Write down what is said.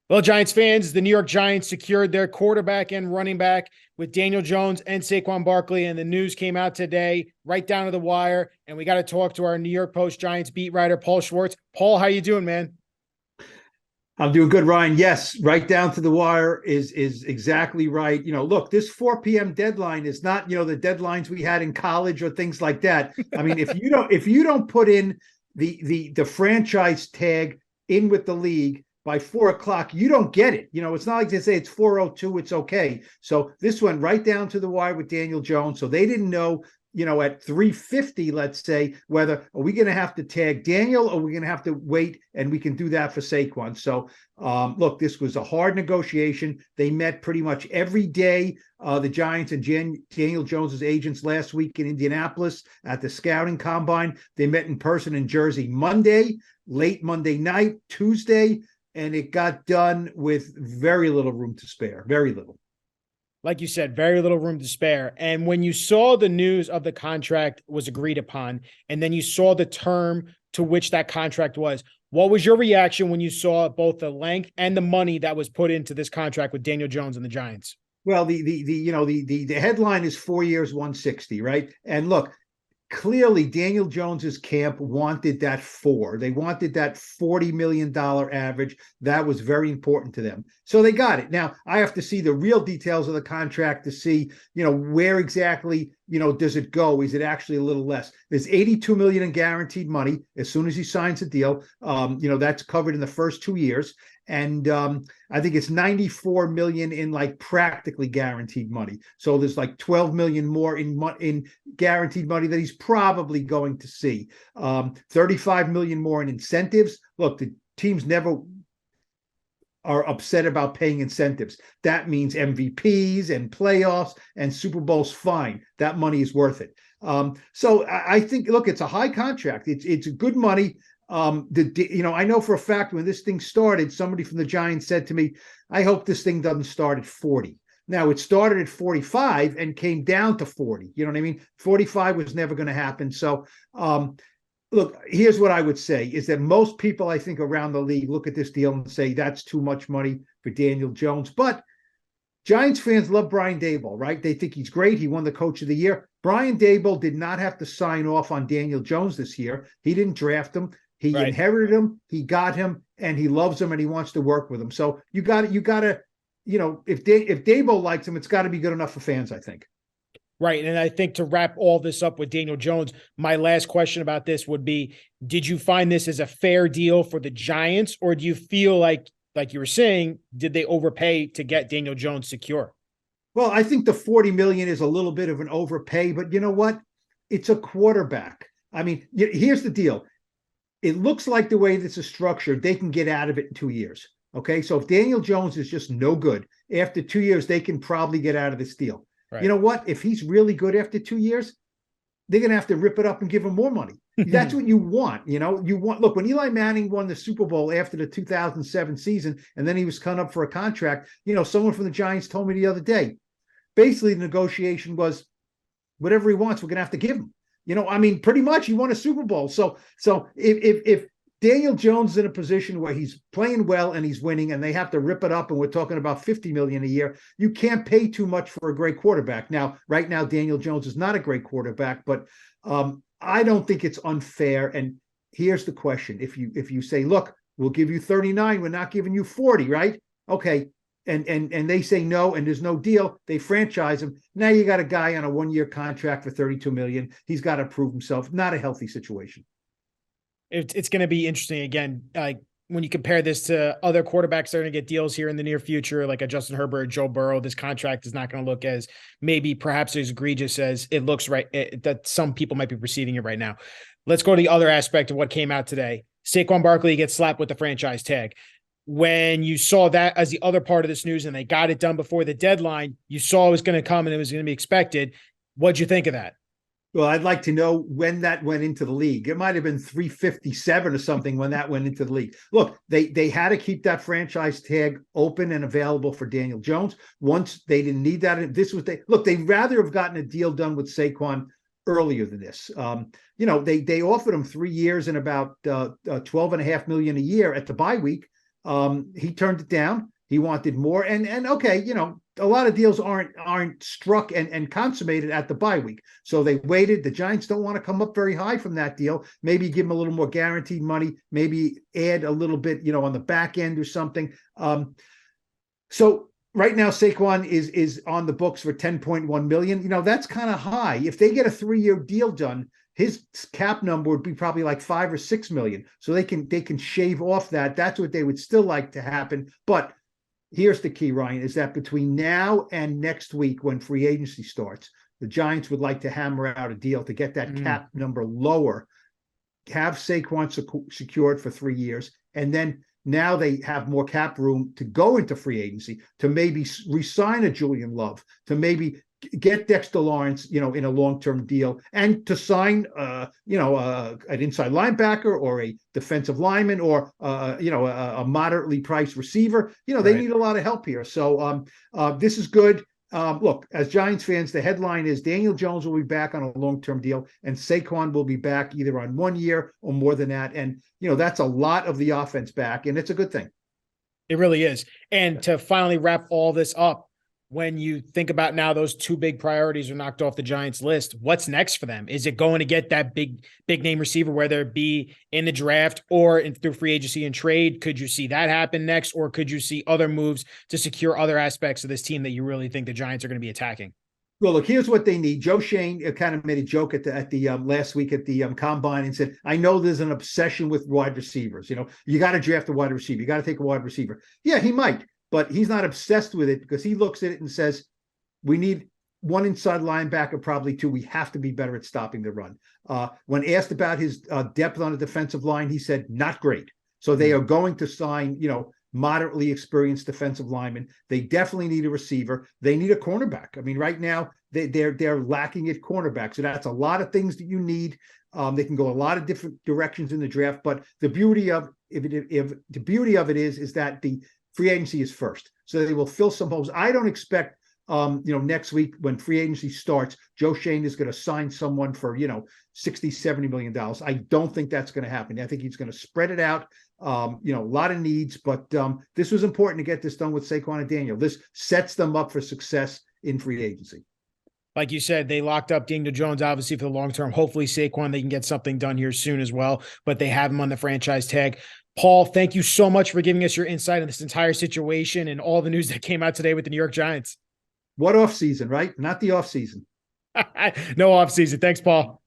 Well, Giants fans, the New York Giants secured their quarterback and running back with Daniel Jones and Saquon Barkley, and the news came out today, right down to the wire. And we got to talk to our New York Post Giants beat writer, Paul Schwartz. Paul, how you doing, man? I'm doing good, Ryan. Yes, right down to the wire is exactly right. Look, this 4 p.m. deadline is not, the deadlines we had in college or things like that. I mean, if you don't put in the franchise tag in with the league by 4 o'clock, you don't get it. It's not like they say it's 4:02, it's okay. So this went right down to the wire with Daniel Jones. So they didn't know, at 3:50, let's say, whether are we going to have to tag Daniel or we're going to have to wait, and we can do that for Saquon. So, look, this was a hard negotiation. They met pretty much every day. The Giants and Daniel Jones's agents last week in Indianapolis at the scouting combine. They met in person in Jersey Monday, late Monday night, Tuesday, and it got done with very little room to spare. Very little. Like you said, very little room to spare. And when you saw the news of the contract was agreed upon, and then you saw the term to which that contract was, what was your reaction when you saw both the length and the money that was put into this contract with Daniel Jones and the Giants? Well, the headline is 4 years, 160, right? And look, clearly Daniel Jones's camp wanted that four. They wanted that $40 million average. That was very important to them. So they got it. Now, I have to see the real details of the contract to see, where exactly, does it go? Is it actually a little less? There's $82 million in guaranteed money as soon as he signs a deal. That's covered in the first 2 years. And I think it's $94 million in like practically guaranteed money. So there's like $12 million more in guaranteed money that he's probably going to see. $35 million more in incentives. Look, the teams never are upset about paying incentives. That means MVPs and playoffs and Super Bowls. Fine, that money is worth it. So I think, look, it's a high contract. It's good money. I know for a fact when this thing started, somebody from the Giants said to me, I hope this thing doesn't start at 40. Now it started at 45 and came down to 40. You know what I mean? 45 was never going to happen. So, look, here's what I would say is that most people, I think, around the league look at this deal and say that's too much money for Daniel Jones. But Giants fans love Brian Daboll, right? They think he's great. He won the Coach of the Year. Brian Daboll did not have to sign off on Daniel Jones this year. He didn't draft him. He inherited him, he got him, and he loves him, and he wants to work with him. So you got to, if Daboll likes him, it's got to be good enough for fans, I think. Right. And I think to wrap all this up with Daniel Jones, my last question about this would be, did you find this as a fair deal for the Giants, or do you feel like you were saying, did they overpay to get Daniel Jones secure? Well, I think the $40 million is a little bit of an overpay, but you know what? It's a quarterback. I mean, here's the deal. It looks like the way this is structured, they can get out of it in 2 years. Okay. So if Daniel Jones is just no good, after 2 years, they can probably get out of this deal. Right. You know what? If he's really good after 2 years, they're going to have to rip it up and give him more money. That's what you want. Look, when Eli Manning won the Super Bowl after the 2007 season, and then he was coming up for a contract, someone from the Giants told me the other day, basically the negotiation was whatever he wants, we're going to have to give him. Pretty much he won a Super Bowl. So if Daniel Jones is in a position where he's playing well and he's winning and they have to rip it up and we're talking about $50 million a year, you can't pay too much for a great quarterback. Now, right now, Daniel Jones is not a great quarterback, but I don't think it's unfair. And here's the question. If you say, look, we'll give you 39, we're not giving you 40, right? Okay. And they say no, and there's no deal. They franchise him. Now you got a guy on a 1-year contract for $32 million. He's got to prove himself. Not a healthy situation. It's going to be interesting again. Like when you compare this to other quarterbacks that are going to get deals here in the near future, like a Justin Herbert, or Joe Burrow, this contract is not going to look as perhaps as egregious as it looks that some people might be perceiving it right now. Let's go to the other aspect of what came out today. Saquon Barkley gets slapped with the franchise tag. When you saw that as the other part of this news and they got it done before the deadline, you saw it was going to come and it was going to be expected. What'd you think of that? Well, I'd like to know when that went into the league. It might have been 357 or something when that went into the league. Look, they had to keep that franchise tag open and available for Daniel Jones. Once they didn't need that, they'd rather have gotten a deal done with Saquon earlier than this. They offered him 3 years and about $12.5 million a year at the bye week. He turned it down. He wanted more. And okay, you know, a lot of deals aren't struck and consummated at the bye week. So they waited. The Giants don't want to come up very high from that deal. Maybe give him a little more guaranteed money, maybe add a little bit, you know, on the back end or something. So right now, Saquon is on the books for 10.1 million. You know, that's kind of high. If they get a 3-year deal done, his cap number would be probably like 5 or 6 million. So they can shave off that. That's what they would still like to happen. But here's the key, Ryan, is that between now and next week, when free agency starts, the Giants would like to hammer out a deal to get that cap number lower, have Saquon secured for 3 years, and then now they have more cap room to go into free agency, to maybe re-sign a Julian Love, to maybe get Dexter Lawrence, you know, in a long-term deal, and to sign, you know, an inside linebacker or a defensive lineman or, you know, a moderately priced receiver. You know, they need a lot of help here. So this is good. Look, as Giants fans, the headline is Daniel Jones will be back on a long-term deal, and Saquon will be back either on 1 year or more than that. And, you know, that's a lot of the offense back, and it's a good thing. It really is. And to finally wrap all this up, when you think about now those two big priorities are knocked off the Giants list, what's next for them? Is it going to get that big name receiver, whether it be in the draft or through free agency and trade? Could you see that happen next? Or could you see other moves to secure other aspects of this team that you really think the Giants are going to be attacking? Well, look, here's what they need. Joe Shane kind of made a joke at the last week at the combine and said, I know there's an obsession with wide receivers. You know, you got to draft a wide receiver. You got to take a wide receiver. Yeah, he might. But he's not obsessed with it because he looks at it and says, we need one inside linebacker, probably two. We have to be better at stopping the run. When asked about his depth on the defensive line, he said, not great. So they are going to sign, you know, moderately experienced defensive linemen. They definitely need a receiver. They need a cornerback. I mean, right now they're lacking at cornerback. So that's a lot of things that you need. They can go a lot of different directions in the draft. But the beauty of it is that the free agency is first. So they will fill some holes. I don't expect, you know, next week when free agency starts, Joe Shane is going to sign someone for, you know, $60-70 million. I don't think that's going to happen. I think he's going to spread it out. You know, a lot of needs, but this was important to get this done with Saquon and Daniel. This sets them up for success in free agency. Like you said, they locked up Daniel Jones, obviously, for the long term. Hopefully, Saquon, they can get something done here soon as well, but they have him on the franchise tag. Paul, thank you so much for giving us your insight on this entire situation and all the news that came out today with the New York Giants. What off season, right? Not the off season. No off season. Thanks, Paul.